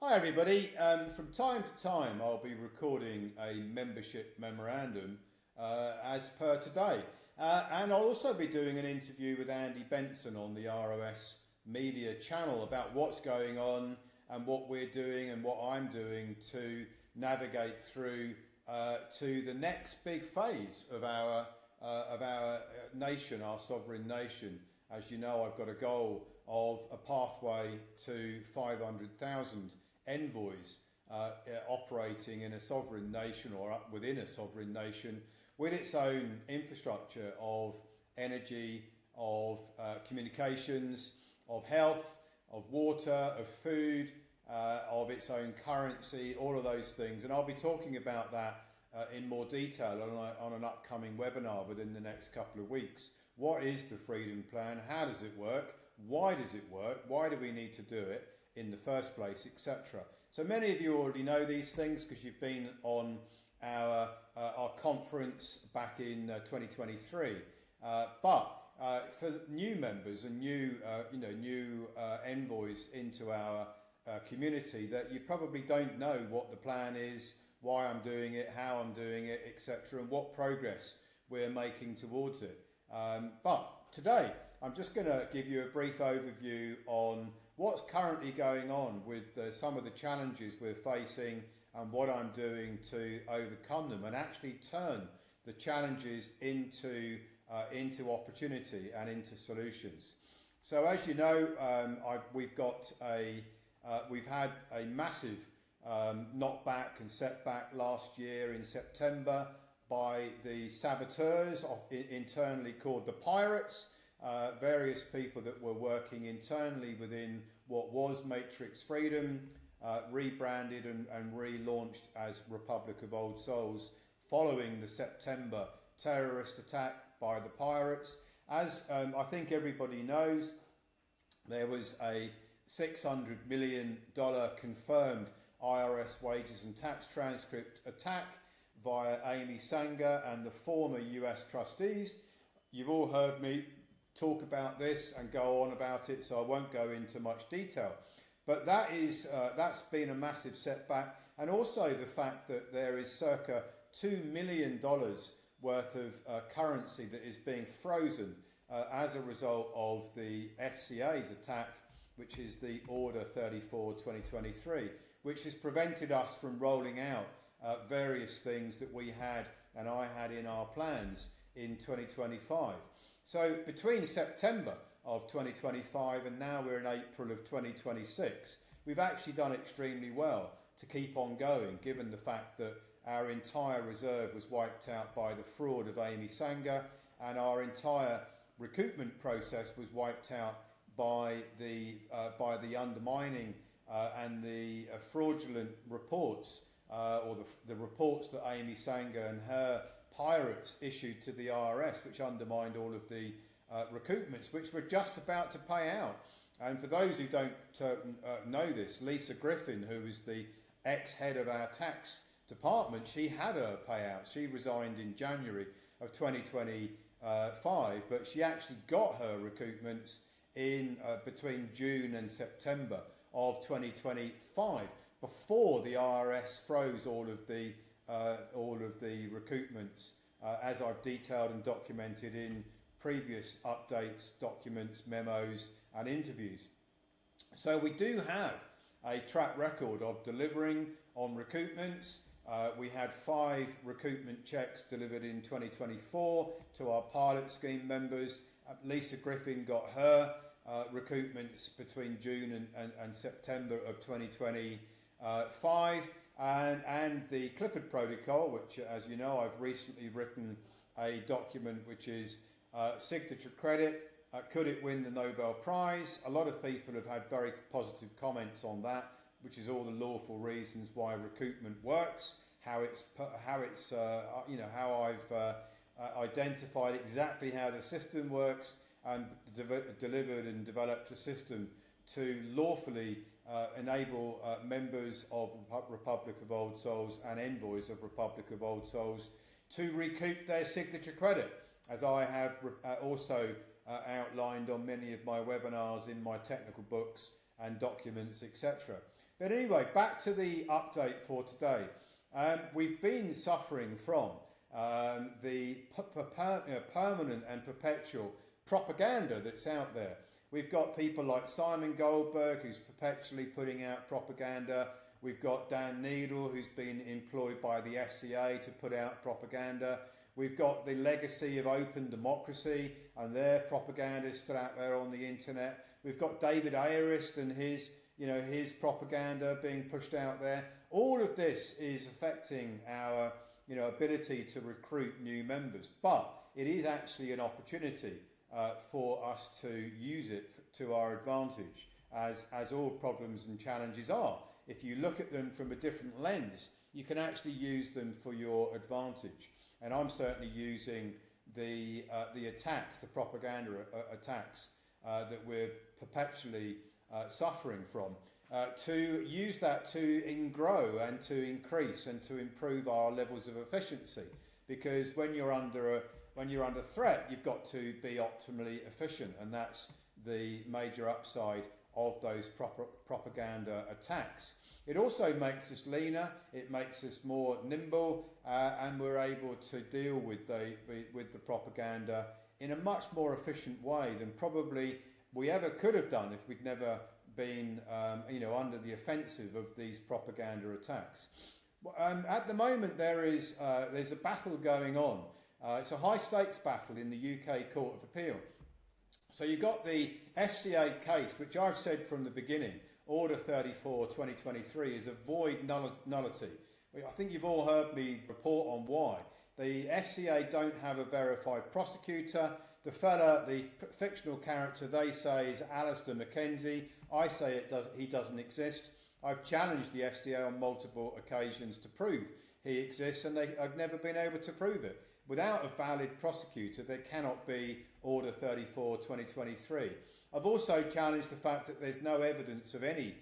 Hi everybody. From time to time I'll be recording a membership memorandum as per today. And I'll also be doing an interview with Andy Benson on the ROS Media channel about what's going on and what we're doing and what I'm doing to navigate through to the next big phase of our nation, our sovereign nation. As you know, I've got a goal of a pathway to 500,000 envoys operating in a sovereign nation or within a sovereign nation with its own infrastructure of energy, of communications, of health, of water, of food, of its own currency, all of those things. And I'll be talking about that in more detail on an upcoming webinar within the next couple of weeks. What is the Freedom Plan? How does it work? Why does it work? Why do we need to do it in the first place, etc. So many of you already know these things because you've been on our conference back in 2023. But for new members and new envoys into our community, that you probably don't know what the plan is, why I'm doing it, how I'm doing it, etc., and what progress we're making towards it. But today I'm just going to give you a brief overview on what's currently going on with some of the challenges we're facing and what I'm doing to overcome them and actually turn the challenges into opportunity and into solutions. So as you know, we've had a massive knockback and setback last year in September by the saboteurs, internally called the pirates, various people that were working internally within what was Matrix Freedom, rebranded and relaunched as Republic of Old Souls following the September terrorist attack by the pirates. As I think everybody knows, there was a $600 million confirmed IRS wages and tax transcript attack via 𝐕𝐈𝐃 and the former US trustees. You've all heard me talk about this and go on about it, so I won't go into much detail. But that's been a massive setback, and also the fact that there is circa $2 million worth of currency that is being frozen as a result of the FCA's attack, which is the Order 34/2023, which has prevented us from rolling out various things that we had and I had in our plans in 2025. So between September of 2025 and now we're in April of 2026, we've actually done extremely well to keep on going, given the fact that our entire reserve was wiped out by the fraud of 𝐕𝐈𝐃 and our entire recoupment process was wiped out by the undermining and the fraudulent reports or the reports that 𝐕𝐈𝐃 and her pirates issued to the IRS, which undermined all of the recoupments, which were just about to pay out. And for those who don't know this, Lisa Griffin, who is the ex-head of our tax department, she had her payout. She resigned in January of 2025, but she actually got her recoupments in between June and September of 2025, before the IRS froze all of the recoupments, as I've detailed and documented in previous updates, documents, memos and interviews. So we do have a track record of delivering on recoupments. We had 5 recoupment checks delivered in 2024 to our pilot scheme members. Lisa Griffin got her recoupments between June and September of 2025. And the Clifford Protocol, which, as you know, I've recently written a document which is signature credit. Could it win the Nobel Prize? A lot of people have had very positive comments on that, which is all the lawful reasons why recoupment works, how I've identified exactly how the system works and delivered and developed a system to lawfully enable members of Republic of Old Souls and envoys of Republic of Old Souls to recoup their signature credit, as I have also outlined on many of my webinars, in my technical books and documents, etc. But anyway, back to the update for today. We've been suffering from the permanent and perpetual propaganda that's out there. We've got people like Simon Goldberg, who's perpetually putting out propaganda. We've got Dan Needle, who's been employed by the FCA to put out propaganda. We've got the legacy of open democracy and their propagandists out there on the internet. We've got David Aarist and his propaganda being pushed out there. All of this is affecting our ability to recruit new members, but it is actually an opportunity for us to use it to our advantage, as all problems and challenges are. If you look at them from a different lens, you can actually use them for your advantage. And I'm certainly using the attacks, the propaganda attacks that we're perpetually suffering from, to use that to grow and to increase and to improve our levels of efficiency. Because when you're under threat, you've got to be optimally efficient, and that's the major upside of those propaganda attacks. It also makes us leaner, it makes us more nimble, and we're able to deal with the propaganda in a much more efficient way than probably we ever could have done if we'd never been under the offensive of these propaganda attacks. At the moment there's a battle going on. It's a high stakes battle in the UK Court of Appeal. So you've got the FCA case, which I've said from the beginning, Order 34/2023 is a void nullity. I think you've all heard me report on why. The FCA don't have a verified prosecutor. The fictional character they say is Alistair Mackenzie. I say he doesn't exist. I've challenged the FCA on multiple occasions to prove he exists, and I've never been able to prove it. Without a valid prosecutor, there cannot be Order 34/2023. I've also challenged the fact that there's no evidence of any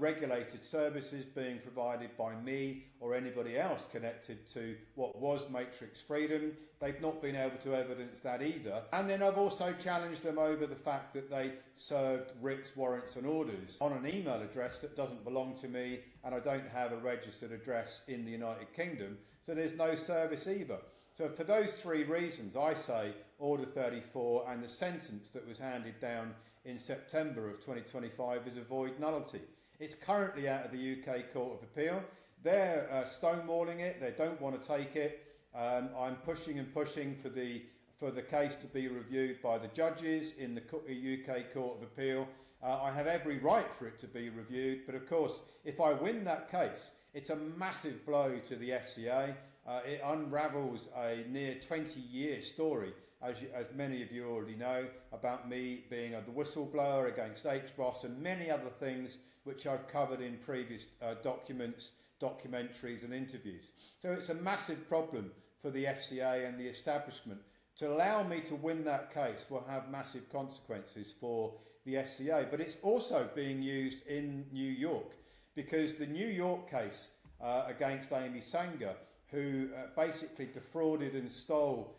regulated services being provided by me or anybody else connected to what was Matrix Freedom. They've not been able to evidence that either. And then I've also challenged them over the fact that they served writs, warrants and orders on an email address that doesn't belong to me, and I don't have a registered address in the United Kingdom, so there's no service either. So for those three reasons, I say Order 34 and the sentence that was handed down in September of 2025 is a void nullity. It's currently out of the UK Court of Appeal. They're stonewalling it. They don't want to take it. I'm pushing and pushing for the case to be reviewed by the judges in the UK Court of Appeal. I have every right for it to be reviewed, but of course, if I win that case, it's a massive blow to the FCA. It unravels a near 20-year story, as many of you already know, about me being the whistleblower against HBOS and many other things which I've covered in previous documents, documentaries and interviews. So it's a massive problem for the FCA and the establishment. To allow me to win that case will have massive consequences for the FCA, but it's also being used in New York, because the New York case against 𝐬𝐴𝐴𝐵𝐴𝐵𝐴𝐵 who basically defrauded and stole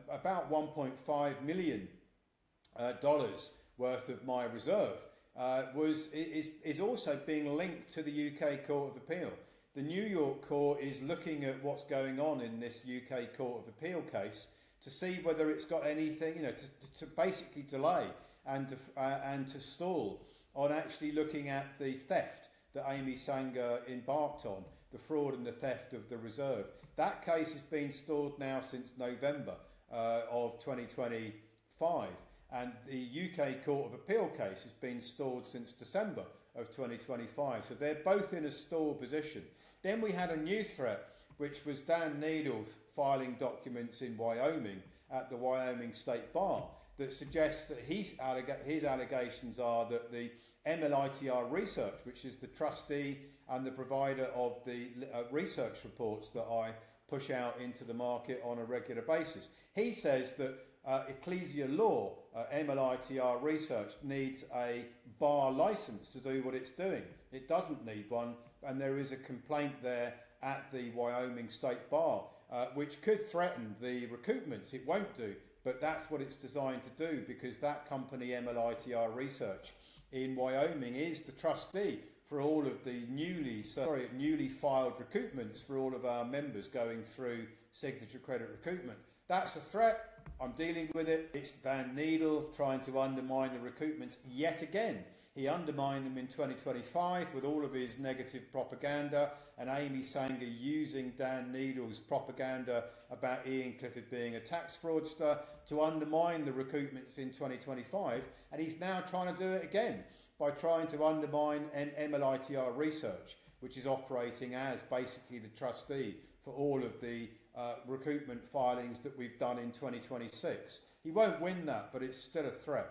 about $1.5 million worth of my reserve, is also being linked to the UK Court of Appeal. The New York court is looking at what's going on in this UK Court of Appeal case to see whether it's got anything, to basically delay and to stall on actually looking at the theft that 𝐬𝐴𝐵𝐴𝐵𝐴𝐵 embarked on, the fraud and the theft of the reserve. That case has been stalled now since November of 2025, and the UK Court of Appeal case has been stalled since December of 2025. So they're both in a stall position. Then we had a new threat, which was Dan Needle filing documents in Wyoming at the Wyoming State Bar that suggests that his allegations are that the MLITR Research, which is the trustee and the provider of the research reports that I push out into the market on a regular basis, he says that Ecclesia Law, MLITR Research, needs a bar license to do what it's doing. It doesn't need one, and there is a complaint there at the Wyoming State Bar, which could threaten the recoupments. It won't do, but that's what it's designed to do, because that company, MLITR Research, in Wyoming is the trustee for all of the newly filed recoupments for all of our members going through signature credit recoupment. That's a threat. I'm dealing with it. It's Dan Needle trying to undermine the recoupments yet again. He undermined them in 2025 with all of his negative propaganda, and 𝐕𝐈𝐃 using Dan Needle's propaganda about Iain Clifford being a tax fraudster to undermine the recoupments in 2025, and he's now trying to do it again by trying to undermine MLITR Research, which is operating as basically the trustee for all of the recoupment filings that we've done in 2026. He won't win that, but it's still a threat.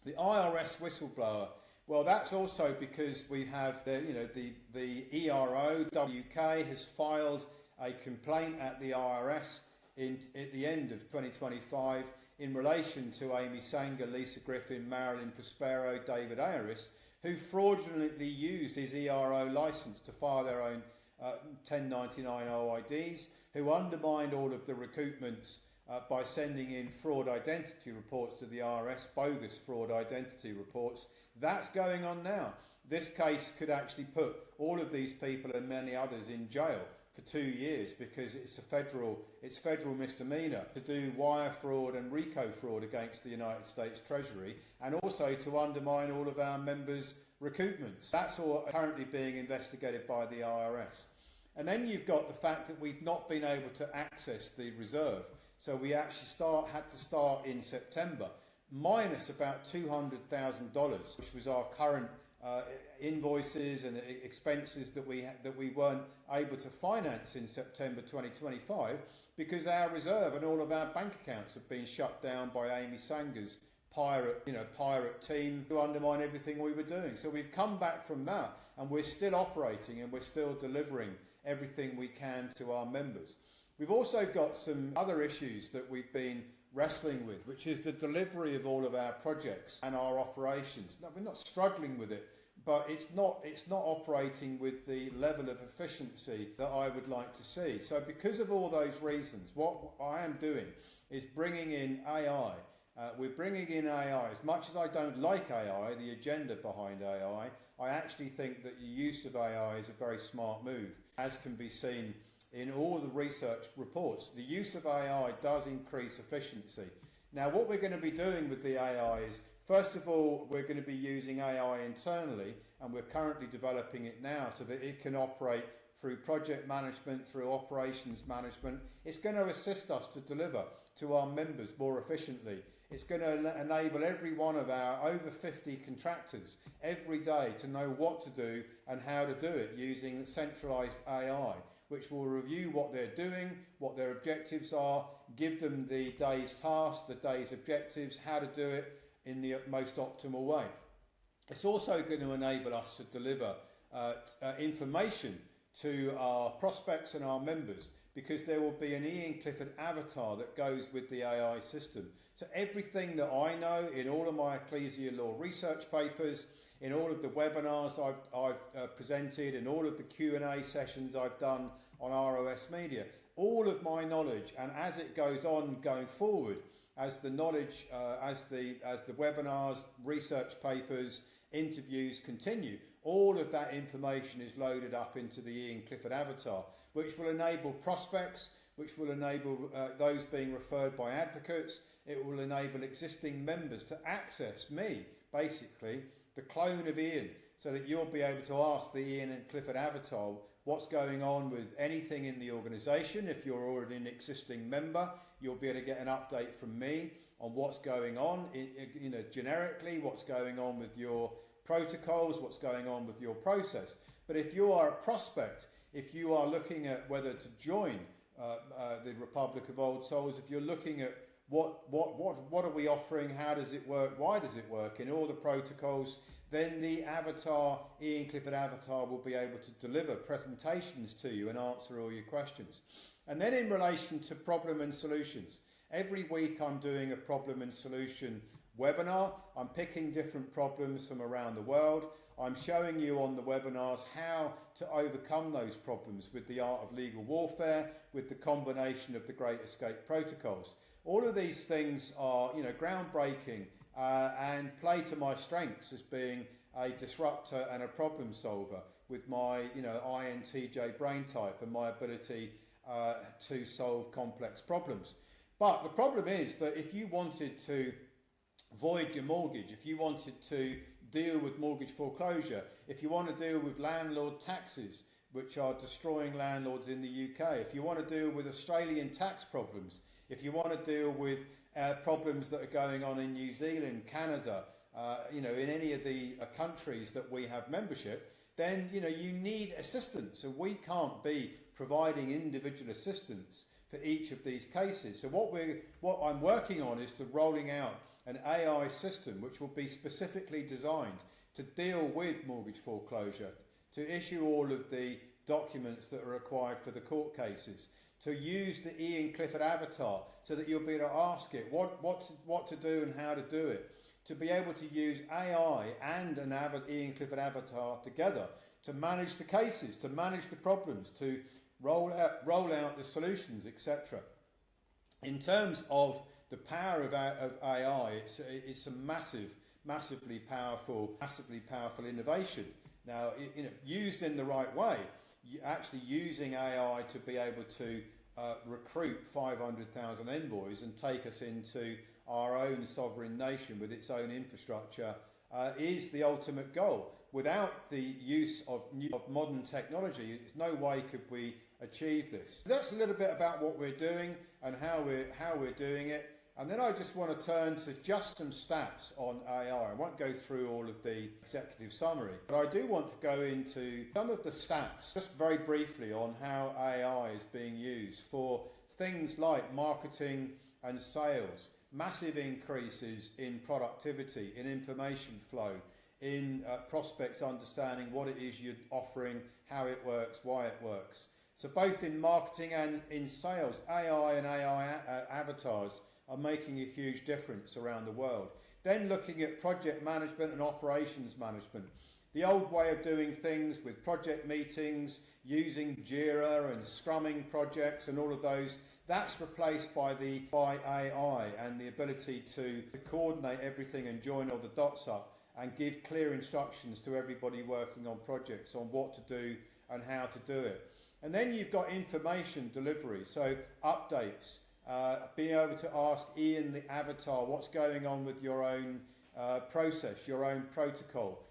The IRS whistleblower, well, that's also because we have the 𝐸RO has filed a complaint at the IRS at the end of 2025 in relation to Amy Sanger, Lisa Griffin, Marilyn Prospero, David Ayres, who fraudulently used his 𝐸RO license to file their own 1099 OIDs, who undermined all of the recoupments by sending in fraud identity reports to the IRS, bogus fraud identity reports. That's going on now. This case could actually put all of these people and many others in jail for 2 years because it's federal misdemeanor to do wire fraud and RICO fraud against the United States Treasury, and also to undermine all of our members' recoupments. That's all currently being investigated by the IRS. And then you've got the fact that we've not been able to access the reserve. So we actually had to start in September, minus about $200,000, which was our current invoices and expenses that we weren't able to finance in September 2025 because our reserve and all of our bank accounts have been shut down by Amy Sanger's pirate team to undermine everything we were doing. So we've come back from that, and we're still operating and we're still delivering everything we can to our members. We've also got some other issues that we've been wrestling with, which is the delivery of all of our projects and our operations. Now, we're not struggling with it, but it's not operating with the level of efficiency that I would like to see. So because of all those reasons, what I am doing is bringing in AI. We're bringing in AI. As much as I don't like AI, the agenda behind AI, I actually think that the use of AI is a very smart move, as can be seen in all the research reports. The use of AI does increase efficiency. Now, what we're going to be doing with the AI is, first of all, we're going to be using AI internally, and we're currently developing it now so that it can operate through project management, through operations management. It's going to assist us to deliver to our members more efficiently. It's going to enable every one of our over 50 contractors every day to know what to do and how to do it using centralised AI, which will review what they're doing, what their objectives are, give them the day's tasks, the day's objectives, how to do it in the most optimal way. It's also going to enable us to deliver information to our prospects and our members, because there will be an Iain Clifford avatar that goes with the AI system. So everything that I know in all of my ecclesial law research papers, in all of the webinars I've presented, in all of the Q&A sessions I've done on ROS Media, all of my knowledge, and as it goes on going forward, as the knowledge, as the webinars, research papers, interviews continue, all of that information is loaded up into the Iain Clifford avatar, which will enable prospects, which will enable those being referred by advocates. It will enable existing members to access me, basically, the clone of Iain, so that you'll be able to ask the Iain and Clifford avatar what's going on with anything in the organisation. If you're already an existing member, you'll be able to get an update from me on what's going on, generically, what's going on with your protocols, what's going on with your process. But if you are a prospect, if you are looking at whether to join the Republic of Old Souls, if you're looking at what are we offering, how does it work, why does it work in all the protocols, then the avatar, Iain Clifford avatar, will be able to deliver presentations to you and answer all your questions. And then in relation to problem and solutions, every week I'm doing a problem and solution webinar. I'm picking different problems from around the world. I'm showing you on the webinars how to overcome those problems with the art of legal warfare, with the combination of the Great Escape protocols. All of these things are, groundbreaking and play to my strengths as being a disruptor and a problem solver with my INTJ brain type and my ability to solve complex problems. But the problem is that if you wanted to void your mortgage, if you wanted to deal with mortgage foreclosure, if you want to deal with landlord taxes, which are destroying landlords in the UK, if you want to deal with Australian tax problems, if you want to deal with problems that are going on in New Zealand, Canada, in any of the countries that we have membership, then you need assistance, and we can't be providing individual assistance for each of these cases. So what I'm working on is rolling out an AI system which will be specifically designed to deal with mortgage foreclosure, to issue all of the documents that are required for the court cases, to use the Iain Clifford avatar so that you'll be able to ask it what to do and how to do it, to be able to use AI and an Iain Clifford avatar together to manage the cases, to manage the problems, to roll out the solutions, etc. In terms of the power of AI, it's a massively powerful innovation. Now, used in the right way, actually using AI to be able to recruit 500,000 envoys and take us into our own sovereign nation with its own infrastructure is the ultimate goal. Without the use of modern technology, there's no way could we achieve this. That's a little bit about what we're doing and how we're doing it. And then I just want to turn to just some stats on AI. I won't go through all of the executive summary, but I do want to go into some of the stats just very briefly on how AI is being used for things like marketing and sales, massive increases in productivity, in information flow, in prospects understanding what it is you're offering, how it works, why it works. So both in marketing and in sales, AI and AI avatars are making a huge difference around the world. Then looking at project management and operations management. The old way of doing things with project meetings, using Jira and scrumming projects and all of those, that's replaced by AI and the ability to coordinate everything and join all the dots up and give clear instructions to everybody working on projects on what to do and how to do it. And then you've got information delivery, so updates, being able to ask Iain the avatar what's going on with your own process, your own protocol,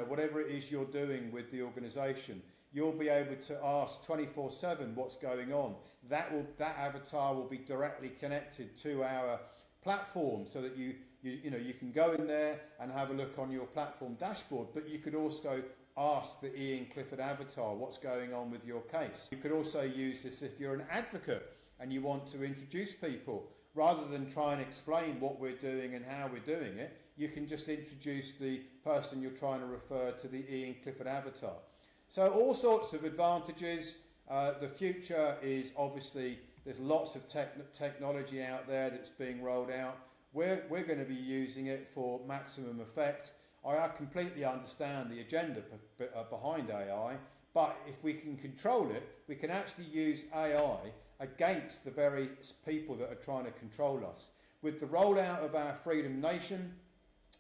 whatever it is you're doing with the organisation. You'll be able to ask 24/7 what's going on. That avatar will be directly connected to our platform so that you can go in there and have a look on your platform dashboard, but you could also ask the Iain Clifford avatar what's going on with your case. You could also use this if you're an advocate and you want to introduce people. Rather than try and explain what we're doing and how we're doing it, you can just introduce the person you're trying to refer to the Iain Clifford avatar. So all sorts of advantages. The future is obviously, there's lots of technology out there that's being rolled out. We're going to be using it for maximum effect. I completely understand the agenda behind AI, but if we can control it, we can actually use AI against the very people that are trying to control us. With the rollout of our freedom nation,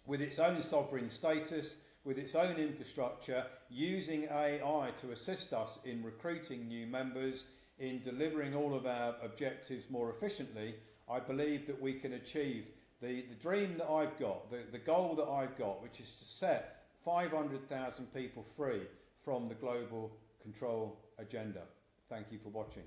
with its own sovereign status, with its own infrastructure, using AI to assist us in recruiting new members, in delivering all of our objectives more efficiently, I believe that we can achieve the dream that I've got, the goal that I've got, which is to set 500,000 people free from the global control agenda. Thank you for watching.